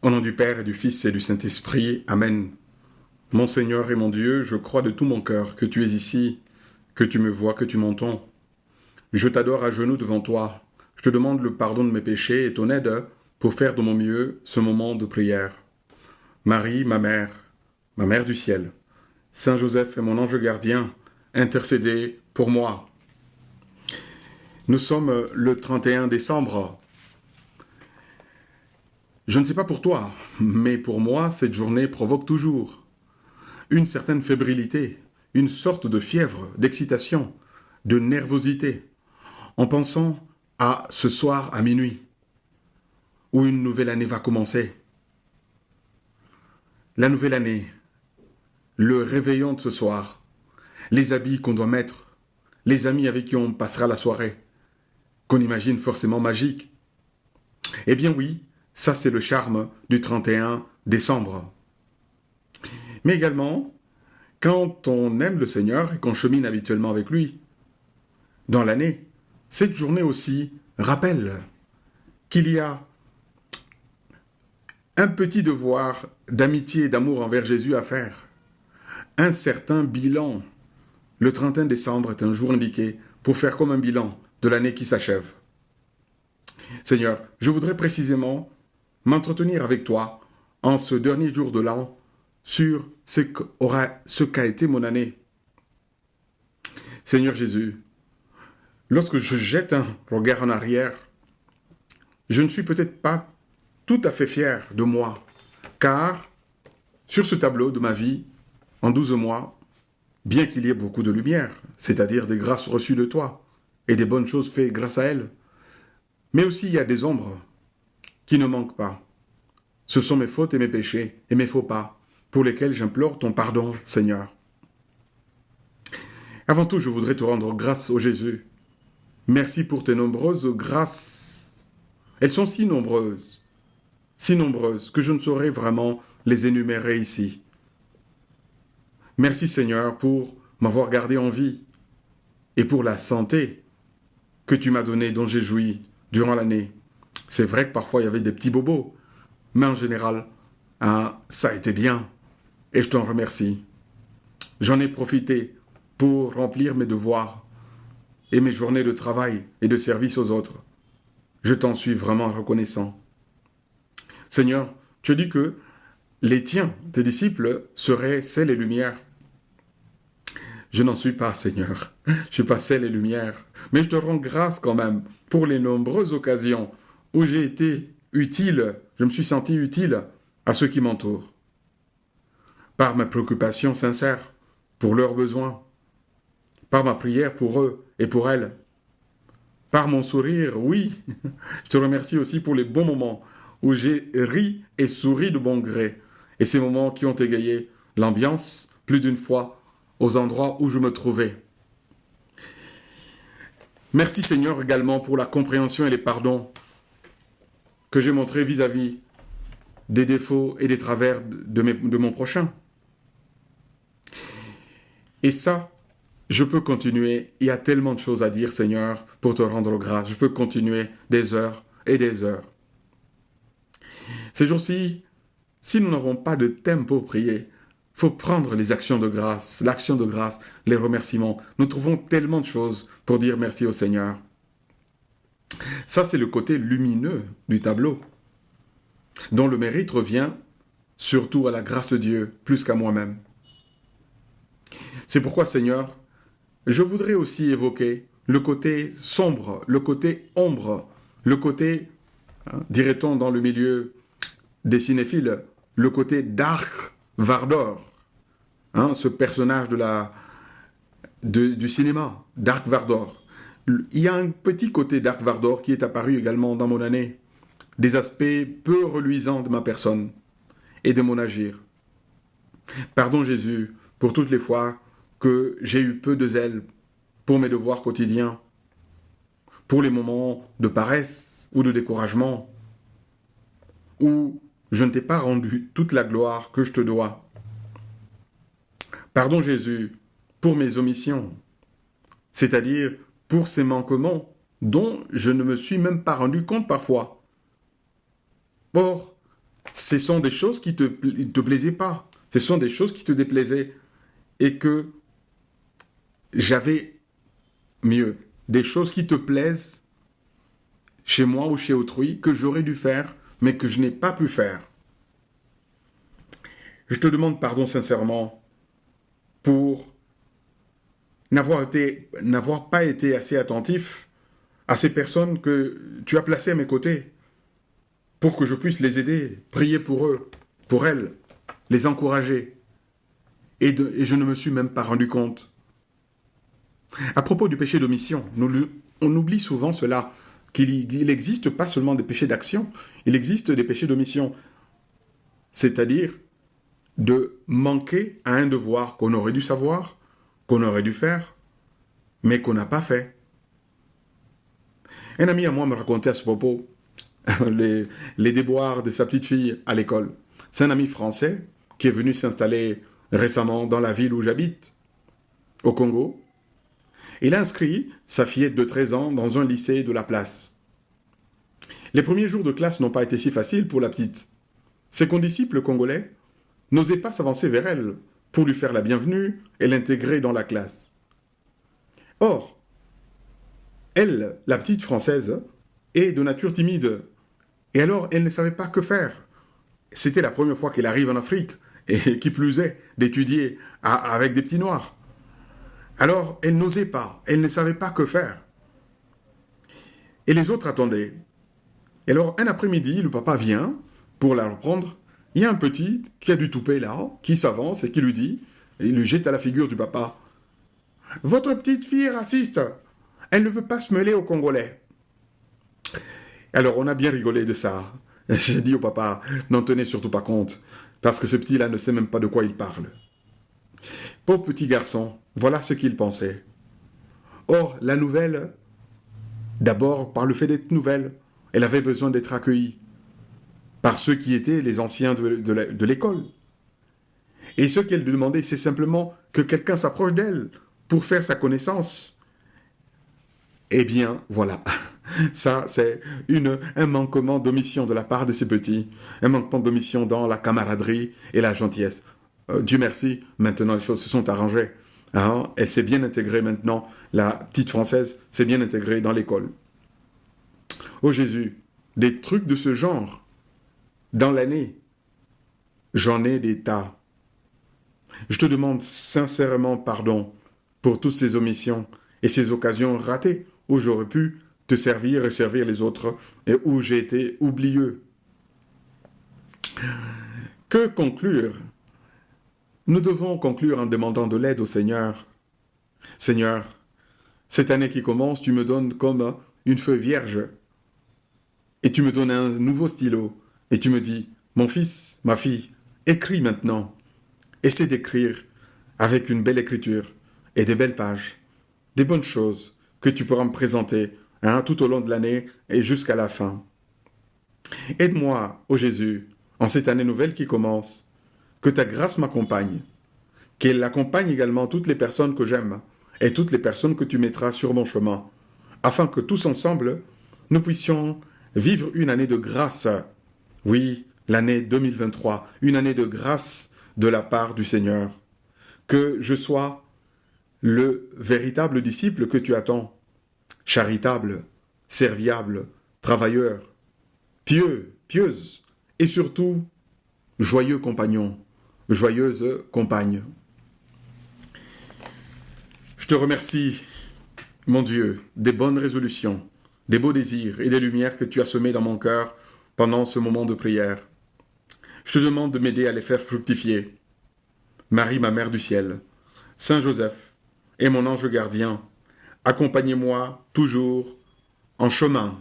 Au nom du Père et du Fils et du Saint-Esprit, Amen. Mon Seigneur et mon Dieu, je crois de tout mon cœur que tu es ici, que tu me vois, que tu m'entends. Je t'adore à genoux devant toi. Je te demande le pardon de mes péchés et ton aide pour faire de mon mieux ce moment de prière. Marie, ma mère du ciel, Saint Joseph et mon ange gardien, intercédez pour moi. Nous sommes le 31 décembre. Je ne sais pas pour toi, mais pour moi, cette journée provoque toujours une certaine fébrilité, une sorte de fièvre, d'excitation, de nervosité, en pensant à ce soir à minuit, où une nouvelle année va commencer. La nouvelle année, le réveillon de ce soir, les habits qu'on doit mettre, les amis avec qui on passera la soirée, qu'on imagine forcément magique. Eh bien oui, ça c'est le charme du 31 décembre. Mais également, quand on aime le Seigneur et qu'on chemine habituellement avec lui, dans l'année, cette journée aussi rappelle qu'il y a un petit devoir d'amitié et d'amour envers Jésus à faire. Un certain bilan. Le 31 décembre est un jour indiqué pour faire comme un bilan de l'année qui s'achève. Seigneur, je voudrais précisément m'entretenir avec toi en ce dernier jour de l'an sur ce qu'a été mon année. Seigneur Jésus, lorsque je jette un regard en arrière, je ne suis peut-être pas tout à fait fier de moi, car sur ce tableau de ma vie, en 12 mois, bien qu'il y ait beaucoup de lumière, c'est-à-dire des grâces reçues de toi et des bonnes choses faites grâce à elle, mais aussi il y a des ombres qui ne manquent pas. Ce sont mes fautes et mes péchés et mes faux pas pour lesquels j'implore ton pardon, Seigneur. Avant tout, je voudrais te rendre grâce, ô Jésus. Merci pour tes nombreuses grâces. Elles sont si nombreuses que je ne saurais vraiment les énumérer ici. Merci Seigneur pour m'avoir gardé en vie et pour la santé que tu m'as donnée, dont j'ai joui durant l'année. C'est vrai que parfois il y avait des petits bobos, mais en général, ça a été bien et je t'en remercie. J'en ai profité pour remplir mes devoirs et mes journées de travail et de service aux autres. Je t'en suis vraiment reconnaissant. Seigneur, tu as dit que les tiens, tes disciples, seraient sel et lumière. Je n'en suis pas, Seigneur. Je ne suis pas sel et lumière. Mais je te rends grâce quand même pour les nombreuses occasions où j'ai été utile, je me suis senti utile à ceux qui m'entourent. Par ma préoccupation sincère pour leurs besoins, par ma prière pour eux et pour elles, par mon sourire, oui. Je te remercie aussi pour les bons moments où j'ai ri et souri de bon gré, et ces moments qui ont égayé l'ambiance plus d'une fois aux endroits où je me trouvais. Merci Seigneur également pour la compréhension et les pardons que j'ai montrés vis-à-vis des défauts et des travers de mon prochain. Et ça, je peux continuer. Il y a tellement de choses à dire, Seigneur, pour te rendre grâce. Je peux continuer des heures et des heures. Ces jours-ci, si nous n'avons pas de thème pour prier, il faut prendre les actions de grâce, l'action de grâce, les remerciements. Nous trouvons tellement de choses pour dire merci au Seigneur. Ça, c'est le côté lumineux du tableau, dont le mérite revient surtout à la grâce de Dieu, plus qu'à moi-même. C'est pourquoi, Seigneur, je voudrais aussi évoquer le côté sombre, le côté ombre, le côté, dirait-on dans le milieu des cinéphiles, le côté Dark Vador, ce personnage du cinéma, Dark Vador. Il y a un petit côté Dark Vador qui est apparu également dans mon année, des aspects peu reluisants de ma personne et de mon agir. Pardon Jésus pour toutes les fois que j'ai eu peu de zèle pour mes devoirs quotidiens, pour les moments de paresse ou de découragement, où je ne t'ai pas rendu toute la gloire que je te dois. Pardon Jésus pour mes omissions, c'est-à-dire pour ces manquements dont je ne me suis même pas rendu compte parfois. Or, ce sont des choses qui te plaisaient pas. Ce sont des choses qui te déplaisaient. Et que j'avais mieux. Des choses qui te plaisent chez moi ou chez autrui, que j'aurais dû faire, mais que je n'ai pas pu faire. Je te demande pardon sincèrement pour n'avoir pas été assez attentif à ces personnes que tu as placées à mes côtés pour que je puisse les aider, prier pour eux, pour elles, les encourager. Et je ne me suis même pas rendu compte. À propos du péché d'omission, on oublie souvent cela, qu'il n'existe pas seulement des péchés d'action, il existe des péchés d'omission. C'est-à-dire de manquer à un devoir qu'on aurait dû savoir, qu'on aurait dû faire, mais qu'on n'a pas fait. Un ami à moi me racontait à ce propos les déboires de sa petite fille à l'école. C'est un ami français qui est venu s'installer récemment dans la ville où j'habite, au Congo. Il a inscrit sa fillette de 13 ans dans un lycée de la place. Les premiers jours de classe n'ont pas été si faciles pour la petite. Ses condisciples congolais n'osaient pas s'avancer vers elle pour lui faire la bienvenue et l'intégrer dans la classe. Or, elle, la petite française, est de nature timide. Et alors, elle ne savait pas que faire. C'était la première fois qu'elle arrive en Afrique, et qui plus est, d'étudier avec des petits noirs. Alors, elle n'osait pas, elle ne savait pas que faire. Et les autres attendaient. Et alors, un après-midi, le papa vient pour la reprendre. Il y a un petit qui a du toupet là, qui s'avance et qui lui dit, et il lui jette à la figure du papa, « Votre petite fille est raciste. Elle ne veut pas se mêler aux Congolais. » Alors, on a bien rigolé de ça. J'ai dit au papa, n'en tenez surtout pas compte, parce que ce petit-là ne sait même pas de quoi il parle. Pauvre petit garçon, voilà ce qu'il pensait. Or, la nouvelle, d'abord par le fait d'être nouvelle, elle avait besoin d'être accueillie par ceux qui étaient les anciens de l'école. Et ce qu'elle demandait, c'est simplement que quelqu'un s'approche d'elle pour faire sa connaissance. Eh bien, voilà. Ça, c'est un manquement d'omission de la part de ces petits, un manquement d'omission dans la camaraderie et la gentillesse. Dieu merci, maintenant les choses se sont arrangées. Hein? Elle s'est bien intégrée maintenant, la petite française s'est bien intégrée dans l'école. Oh Jésus, des trucs de ce genre, dans l'année, j'en ai des tas. Je te demande sincèrement pardon pour toutes ces omissions et ces occasions ratées où j'aurais pu te servir et servir les autres et où j'ai été oublieux. Que conclure? Nous devons conclure en demandant de l'aide au Seigneur. Seigneur, cette année qui commence, tu me donnes comme une feuille vierge et tu me donnes un nouveau stylo et tu me dis, mon fils, ma fille, écris maintenant. Essaie d'écrire avec une belle écriture et des belles pages, des bonnes choses que tu pourras me présenter tout au long de l'année et jusqu'à la fin. Aide-moi, ô Jésus, en cette année nouvelle qui commence, que ta grâce m'accompagne, qu'elle accompagne également toutes les personnes que j'aime et toutes les personnes que tu mettras sur mon chemin, afin que tous ensemble, nous puissions vivre une année de grâce. Oui, l'année 2023, une année de grâce de la part du Seigneur. Que je sois le véritable disciple que tu attends, charitable, serviable, travailleur, pieux, pieuse, et surtout joyeux compagnon, joyeuse compagne. Je te remercie, mon Dieu, des bonnes résolutions, des beaux désirs et des lumières que tu as semées dans mon cœur pendant ce moment de prière. Je te demande de m'aider à les faire fructifier. Marie, ma mère du ciel, Saint Joseph et mon ange gardien, accompagnez-moi toujours en chemin